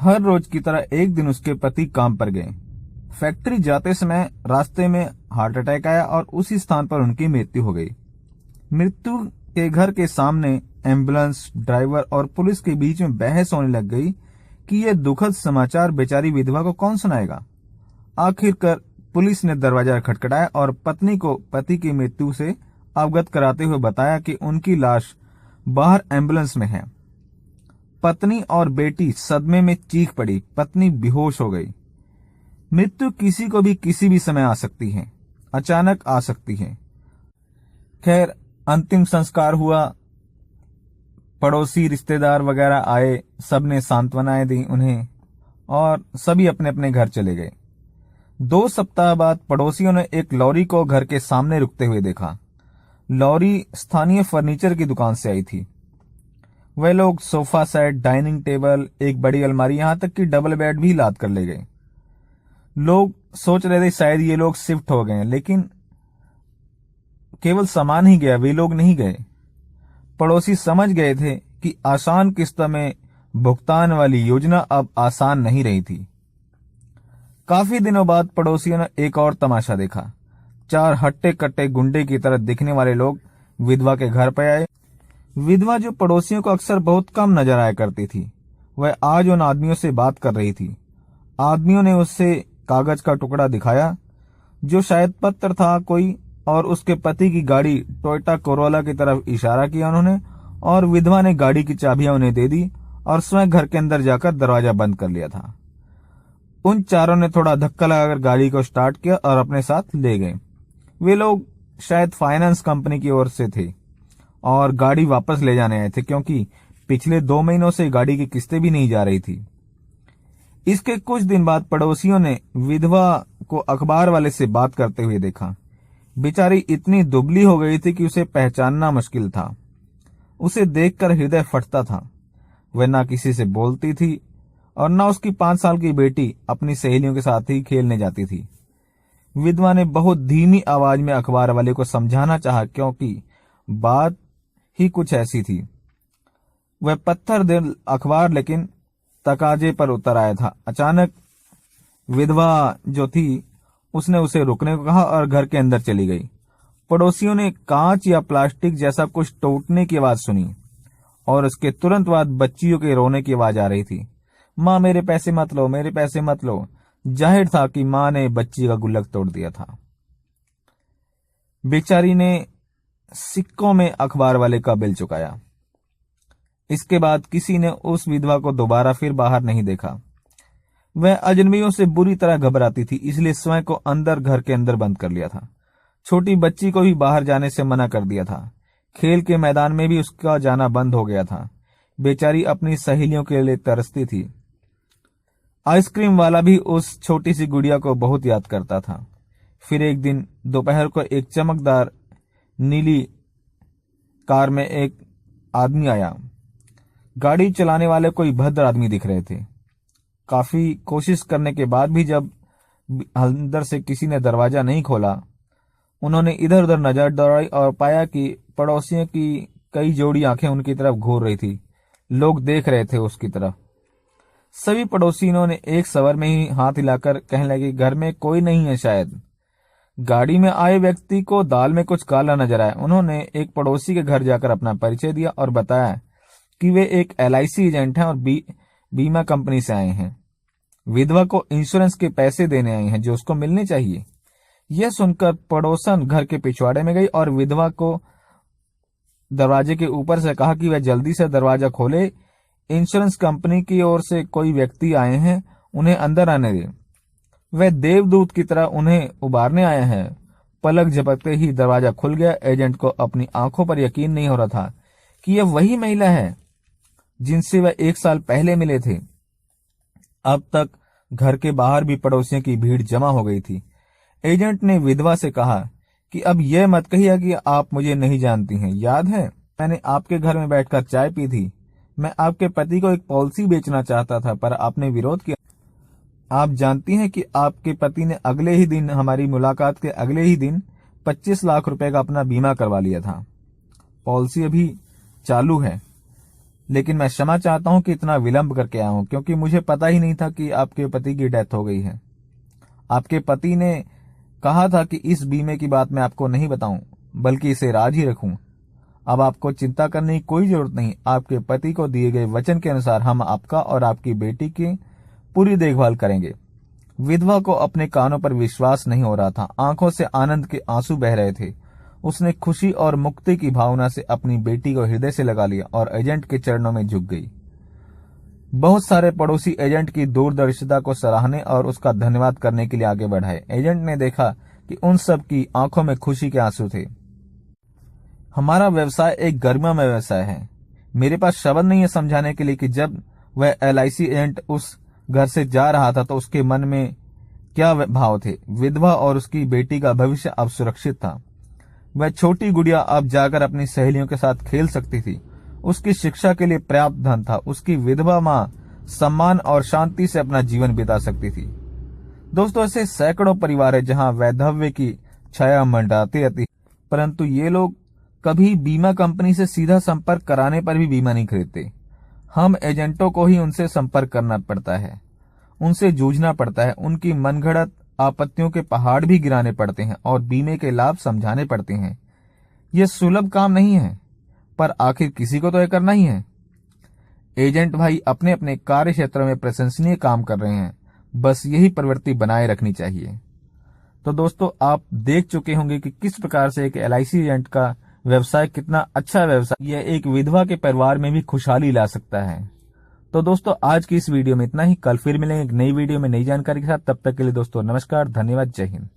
हर रोज की तरह एक दिन उसके पति काम पर गए। फैक्ट्री जाते समय रास्ते में हार्ट अटैक आया और उसी स्थान पर उनकी मृत्यु हो गई। मृत्यु के घर के सामने एम्बुलेंस ड्राइवर और पुलिस के बीच में बहस होने लग गई कि यह दुखद समाचार बेचारी विधवा को कौन सुनाएगा। आखिरकार पुलिस ने दरवाजा खटखटाया और पत्नी को पति की मृत्यु से अवगत कराते हुए बताया कि उनकी लाश बाहर एम्बुलेंस में है। पत्नी और बेटी सदमे में चीख पड़ी। पत्नी बेहोश हो गई। मृत्यु किसी को भी किसी भी समय आ सकती है, अचानक आ सकती है। खैर, अंतिम संस्कार हुआ। पड़ोसी रिश्तेदार वगैरह आए, सबने सांत्वनाएं दी उन्हें और सभी अपने अपने घर चले गए। 2 सप्ताह बाद पड़ोसियों ने एक लॉरी को घर के सामने रुकते हुए देखा। लॉरी स्थानीय फर्नीचर की दुकान से आई थी। वे लोग सोफा सेट, डाइनिंग टेबल, एक बड़ी अलमारी, यहां तक कि डबल बेड भी लाद कर ले गए। लोग सोच रहे थे शायद ये लोग शिफ्ट हो गए, लेकिन केवल सामान ही गया, वे लोग नहीं गए। पड़ोसी समझ गए थे कि आसान किस्त में भुगतान वाली योजना अब आसान नहीं रही थी। काफी दिनों बाद पड़ोसियों ने एक और तमाशा देखा। 4 हट्टे कट्टे गुंडे की तरह दिखने वाले लोग विधवा के घर पर आए। विधवा, जो पड़ोसियों को अक्सर बहुत कम नजर आया करती थी, वह आज उन आदमियों से बात कर रही थी। आदमियों ने उससे कागज का टुकड़ा दिखाया जो शायद पत्र था कोई, और उसके पति की गाड़ी टोयोटा कोरोला की तरफ इशारा किया उन्होंने, और विधवा ने गाड़ी की चाबियां उन्हें दे दी और स्वयं घर के अंदर जाकर दरवाजा बंद कर लिया था। उन चारों ने थोड़ा धक्का लगाकर गाड़ी को स्टार्ट किया और अपने साथ ले गए। वे लोग शायद फाइनेंस कंपनी की ओर से थे और गाड़ी वापस ले जाने आए थे, क्योंकि पिछले 2 महीनों से गाड़ी की किस्तें भी नहीं जा रही थी। इसके कुछ दिन बाद पड़ोसियों ने विधवा को अखबार वाले से बात करते हुए देखा। बेचारी इतनी दुबली हो गई थी कि उसे पहचानना मुश्किल था। उसे देखकर हृदय फटता था। वह ना किसी से बोलती थी और ना उसकी 5 साल की बेटी अपनी सहेलियों के साथ ही खेलने जाती थी। विधवा ने बहुत धीमी आवाज में अखबार वाले को समझाना चाहा, क्योंकि बात ही कुछ ऐसी थी। वह पत्थर दिल अखबार लेकिन तकाजे पर उतर आया था। अचानक विधवा जो थी उसने उसे रुकने को कहा और घर के अंदर चली गई। पड़ोसियों ने कांच या प्लास्टिक जैसा कुछ टूटने की आवाज सुनी और उसके तुरंत बाद बच्चियों के रोने की आवाज आ रही थी। माँ, मेरे पैसे मत लो, मेरे पैसे मत लो। जाहिर था कि माँ ने बच्ची का गुल्लक तोड़ दिया था। बेचारी ने सिक्कों में अखबार वाले का बिल चुकाया। इसके बाद किसी ने उस विधवा को दोबारा फिर बाहर नहीं देखा। वह अजनबियों से बुरी तरह घबराती थी, इसलिए स्वयं को अंदर घर के अंदर बंद कर लिया था। छोटी बच्ची को भी बाहर जाने से मना कर दिया था। खेल के मैदान में भी उसका जाना बंद हो गया था। बेचारी अपनी सहेलियों के लिए तरसती थी। आइसक्रीम वाला भी उस छोटी सी गुड़िया को बहुत याद करता था। फिर एक दिन दोपहर को एक चमकदार नीली कार में एक आदमी आया। गाड़ी चलाने वाले कोई भद्र आदमी दिख रहे थे। काफी कोशिश करने के बाद भी जब अंदर से किसी ने दरवाजा नहीं खोला, उन्होंने इधर उधर नजर दौड़ाई और पाया कि पड़ोसियों की कई जोड़ी आंखें उनकी तरफ घूर रही थी। लोग देख रहे थे उसकी तरफ। सभी पड़ोसियों ने एक सवर में ही हाथ हिलाकर कहने लगे, घर में कोई नहीं है शायद। गाड़ी में आए व्यक्ति को दाल में कुछ काला नजर आया। उन्होंने एक पड़ोसी के घर जाकर अपना परिचय दिया और बताया कि वे एक LIC एजेंट हैं और बीमा कंपनी से आए हैं। विधवा को इंश्योरेंस के पैसे देने आए हैं जो उसको मिलने चाहिए। यह सुनकर पड़ोसन घर के पिछवाड़े में गई और विधवा को दरवाजे के ऊपर से कहा कि वह जल्दी से दरवाजा खोले। इंश्योरेंस कंपनी की ओर से कोई व्यक्ति आए हैं, उन्हें अंदर आने दे। वह देवदूत की तरह उन्हें उबारने आए हैं। पलक झपकते ही दरवाजा खुल गया। एजेंट को अपनी आंखों पर यकीन नहीं हो रहा था कि यह वही महिला है जिनसे वह 1 साल पहले मिले थे। अब तक घर के बाहर भी पड़ोसियों की भीड़ जमा हो गई थी। एजेंट ने विधवा से कहा कि अब यह मत कहिए कि आप मुझे नहीं जानती हैं। याद है, मैंने आपके घर में बैठकर चाय पी थी। मैं आपके पति को एक पॉलिसी बेचना चाहता था, पर आपने विरोध किया। आप जानती हैं कि आपके पति ने अगले ही दिन, हमारी मुलाकात के अगले ही दिन 25 लाख रुपए का अपना बीमा करवा लिया था। पॉलिसी अभी चालू है। लेकिन मैं क्षमा चाहता हूं कि इतना विलंब करके आया हूं, क्योंकि मुझे पता ही नहीं था कि आपके पति की डेथ हो गई है। आपके पति ने कहा था कि इस बीमे की बात मैं आपको नहीं बताऊं, बल्कि इसे राज ही रखूं। अब आपको चिंता करने की कोई जरूरत नहीं। आपके पति को दिए गए वचन के अनुसार हम आपका और आपकी बेटी की पूरी देखभाल करेंगे। विधवा को अपने कानों पर विश्वास नहीं हो रहा था। आंखों से आनंद के आंसू बह रहे थे। उसने खुशी और मुक्ति की भावना से अपनी बेटी को हृदय से लगा लिया और एजेंट के चरणों में झुक गई। बहुत सारे पड़ोसी एजेंट की दूरदर्शिता को सराहने और उसका धन्यवाद करने के लिए आगे बढ़ाए। एजेंट ने देखा कि उन सब की आंखों में खुशी के आंसू थे। हमारा व्यवसाय एक गरिमामय व्यवसाय है। मेरे पास शब्द नहीं है समझाने के लिए कि जब वह LIC एजेंट उस घर से जा रहा था तो उसके मन में क्या भाव थे। विधवा और उसकी बेटी का भविष्य अब सुरक्षित था। वह छोटी गुड़िया अब जाकर अपनी सहेलियों के साथ खेल सकती थी। उसकी शिक्षा के लिए पर्याप्त धन था। उसकी विधवा मां सम्मान और शांति से अपना जीवन बिता सकती थी। दोस्तों, ऐसे सैकड़ों परिवार है जहां वैधव्य की छाया मंडराती रहती, परंतु ये लोग कभी बीमा कंपनी से सीधा संपर्क कराने पर भी बीमा नहीं खरीदते। हम एजेंटों को ही उनसे संपर्क करना पड़ता है, उनसे जूझना पड़ता है, उनकी मनगढ़ंत आपत्तियों के पहाड़ भी गिराने पड़ते हैं और बीमे के लाभ समझाने पड़ते हैं। यह सुलभ काम नहीं है, पर आखिर किसी को तो यह करना ही है। एजेंट भाई अपने अपने कार्य क्षेत्र में प्रशंसनीय काम कर रहे हैं, बस यही प्रवृत्ति बनाए रखनी चाहिए। तो दोस्तों, आप देख चुके होंगे कि किस प्रकार से एक LIC एजेंट का व्यवसाय कितना अच्छा व्यवसाय, यह एक विधवा के परिवार में भी खुशहाली ला सकता है। तो दोस्तों, आज की इस वीडियो में इतना ही। कल फिर मिलेंगे एक नई वीडियो में नई जानकारी के साथ। तब तक के लिए दोस्तों नमस्कार, धन्यवाद, जय हिंद।